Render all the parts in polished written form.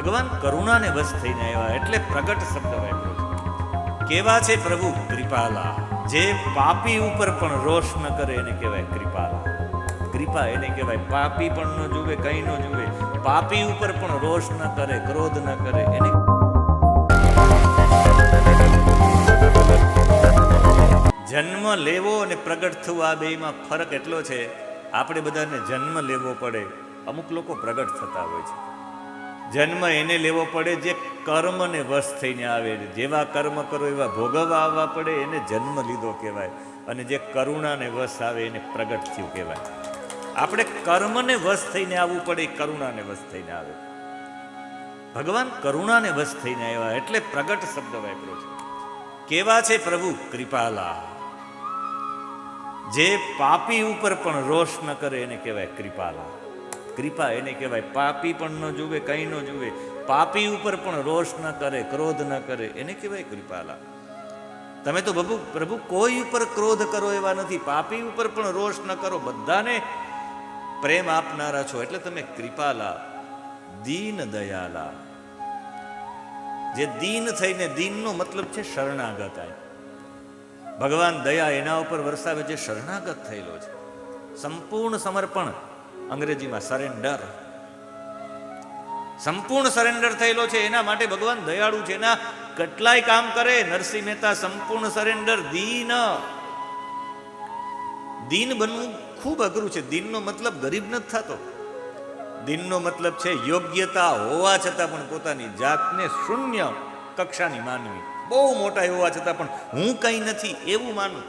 ભગવાન કરુણાને વશ થઈને આવ્યા એટલે પ્રગટ શબ્દ વાપર્યો છે. કેવા છે પ્રભુ કૃપાલા, જે પાપી ઉપર પણ રોષ ન કરે એને કહેવાય કૃપાલા. કૃપા એને કહેવાય, પાપી પણ ન જુએ, કઈ ન જુએ, પાપી ઉપર પણ રોષ ન કરે, ક્રોધ ન કરે એને. જન્મ લેવો અને પ્રગટ થવું આ બેમાં ફરક એટલો છે. આપણે બધાને જન્મ લેવો પડે, અમુક લોકો પ્રગટ થતા હોય છે. જન્મ એને લેવો પડે જે કર્મને વશ થઈને આવે, જેવા કર્મ કરો એવા ભોગવવા આવવા પડે, એને જન્મ લીધો કહેવાય. અને જે કરુણાને વશ આવે એને પ્રગટ થયું કહેવાય. આપણે કર્મને વશ થઈને આવવું પડે, કરુણાને વશ થઈને આવે. ભગવાન કરુણાને વશ થઈને આવ્યા એટલે પ્રગટ શબ્દ વાપર્યો છે. કેવા છે પ્રભુ કૃપાલા, જે પાપી ઉપર પણ રોષ ન કરે એને કહેવાય કૃપાલા. કૃપા એને કહેવાય, પાપી પણ ન જુએ, કઈ ન જુએ, પાપી ઉપર પણ રોષ ન કરે, ક્રોધ ન કરે એને કહેવાય કૃપાલા. તમે તો પ્રભુ કોઈ ઉપર ક્રોધ કરો એવા નથી, પાપી ઉપર પણ રોષ ન કરો, બધાને પ્રેમ આપનારા છો એટલે તમે કૃપાલા. દીન દયાલા, જે દીન થઈને, દીનનો મતલબ છે શરણાગત. ભગવાન દયા એના ઉપર વરસાવે જે શરણાગત થયેલો છે, સંપૂર્ણ સમર્પણ, અંગ્રેજીમાં સરેન્ડર, સંપૂર્ણ સરેન્ડર થયેલો છે. એના માટે ભગવાન દયાળુ છે. એના કેટલાય કામ કરે. નરસિંહ મહેતા સંપૂર્ણ સરેન્ડર, દીન. દીન બનવું ખૂબ અઘરું છે. દીનનો મતલબ ગરીબ નથી થતો. દીનનો મતલબ છે યોગ્યતા હોવા છતાં પણ પોતાની જાતને શૂન્ય કક્ષાની માનવી, બહુ મોટા હોવા છતાં પણ હું કંઈ નથી એવું માનવું,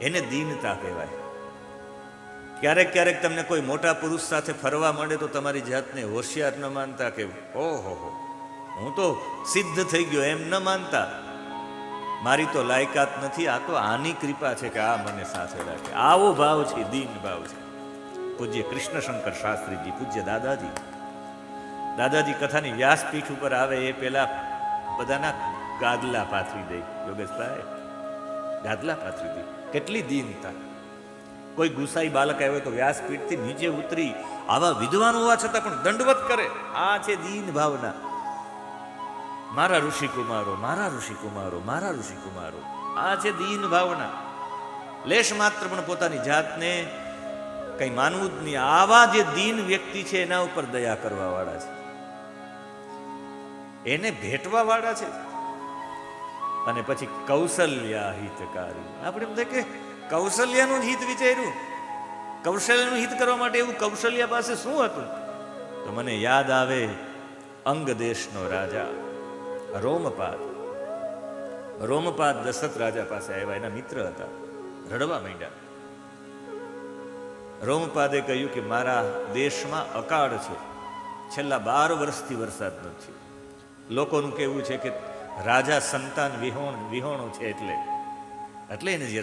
એને દીનતા કહેવાય. ક્યારેક ક્યારેક તમને કોઈ મોટા પુરુષ સાથે ફરવા માંડે તો તમારી જાતને હોશિયાર ન માનતા કે ઓહો હું તો સિદ્ધ થઈ ગયો એમ ન માનતા, મારી તો લાયકાત નથી, આ તો આની કૃપા છે કે આ મને સાથે રાખે. આવો ભાવ છે, દીન ભાવ છે. પૂજ્ય કૃષ્ણશંકર શાસ્ત્રીજી, પૂજ્ય દાદાજી કથાની વ્યાસપીઠ ઉપર આવે એ પેલા બધાના ગાદલા પાથરી દે. યોગેશભાઈ ગાદલા પાથરી દે, કેટલી દીનતા. કોઈ ગુસાઈ બાલક આવ્યો તો વ્યાસપીઠથી નીચે ઉતરી આવા વિદ્વાન હોવા છતાં પણ દંડવત કરે. આ છે દીન ભાવના. મારા ઋષિકુમારો, મારા ઋષિકુમારો, મારા ઋષિકુમારો, આ છે દીન ભાવના. લેશ માત્ર પણ પોતાની જાતને કઈ માનવું જ નહીં. આવા જે દીન વ્યક્તિ છે એના ઉપર દયા કરવા વાળા છે, એને ભેટવા વાળા છે. અને પછી કૌશલ્યા હિતકારી. આપણે એમ થાય કે કૌશલ્યાનું જ હિત વિચાર્યું, કૌશલ્યનું હિત કરવા માટે એવું કૌશલ્યા પાસે શું હતું? તો મને યાદ આવે અંગ દેશનો રાજા રોમપાદ દશરથ રાજા પાસે આવ્યા. એના મિત્ર હતા, રડવા માંડ્યા. રોમપાદે કહ્યું કે મારા દેશમાં અકાળ છે, છેલ્લા 12 વર્ષથી વરસાદ નથી. લોકોનું કહેવું છે કે રાજા સંતાન વિહોણો છે, એટલે એને જે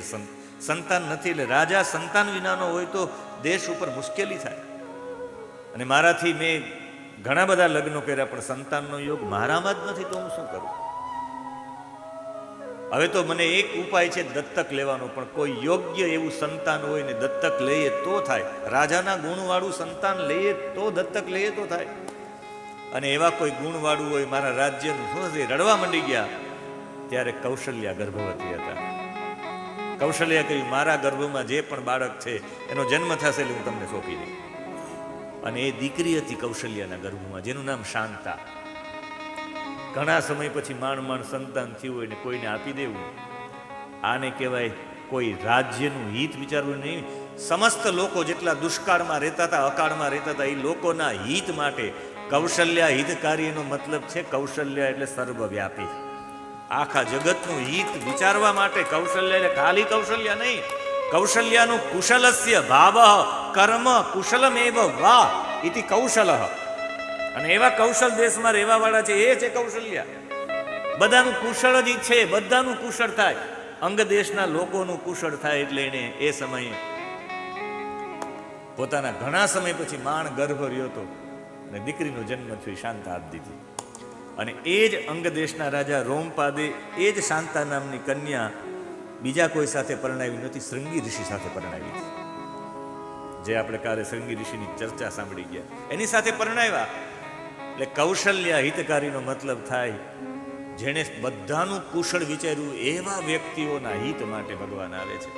સંતાન નથી, એટલે રાજા સંતાન વિનાનો હોય તો દેશ ઉપર મુશ્કેલી થાય. અને મારાથી મેં ઘણા બધા લગ્નો કર્યા પણ સંતાનનો યોગ મારામાં જ નથી, તો હું શું કરું? હવે તો મને એક ઉપાય છે દત્તક લેવાનો, પણ કોઈ યોગ્ય એવું સંતાન હોય ને દત્તક લઈએ તો થાય. રાજાના ગુણવાળું સંતાન લઈએ તો દત્તક લઈએ તો થાય. અને એવા કોઈ ગુણવાળું હોય મારા રાજ્યનું, શું છે? રડવા માંડી ગયા. ત્યારે કૌશલ્યા ગર્ભવતી હતા. કૌશલ્યા કહ્યું મારા ગર્ભમાં જે પણ બાળક છે એનો જન્મ થશે એટલે હું તમને સોંપી દઈશ. અને એ દીકરી હતી કૌશલ્યાના ગર્ભમાં, જેનું નામ શાંતા. ઘણા સમય પછી માંડ સંતાન થયું હોય ને કોઈને આપી દેવું, આને કહેવાય કોઈ રાજ્યનું હિત વિચારવું નહીં. સમસ્ત લોકો જેટલા દુષ્કાળમાં રહેતા હતા, અકાળમાં રહેતા હતા, એ લોકોના હિત માટે કૌશલ્યા હિતકારી. એનો મતલબ છે કૌશલ્યા એટલે સર્વવ્યાપી, આખા જગતનું હિત વિચારવા માટે કૌશલ્ય. એટલે ખાલી કૌશલ્ય નહીં, કૌશલ્યાનું કુશલસ્ય ભાવ કર્મ કુશલમેવ વા ઇતિ કૌશલ. અને એવા કૌશલ દેશમાં રહેવા વાળા છે, એ છે કૌશલ્યા. બધાનું કુશળ જ છે, બધાનું કુશળ થાય, અંગ દેશના લોકોનું કુશળ થાય. એટલે એને એ સમયે પોતાના ઘણા સમય પછી માણ ગર્ભ રહ્યો હતો અને દીકરીનો જન્મ થયો, શાંતા આપી દીધી. અને એ જ અંગ દેશના રાજા રોમપાદે એ જ શાંતા નામની કન્યા બીજા કોઈ સાથે પરણાવી નથી, શૃંગી ઋષિ સાથે પરણાવી હતી. જે આપણે કાલે શૃંગી ઋષિની ચર્ચા સાંભળી ગયા, એની સાથે પરણાવ્યા. એટલે કૌશલ્ય હિતકારીનો મતલબ થાય જેણે બધાનું કુશળ વિચાર્યું એવા વ્યક્તિઓના હિત માટે ભગવાન આવે છે.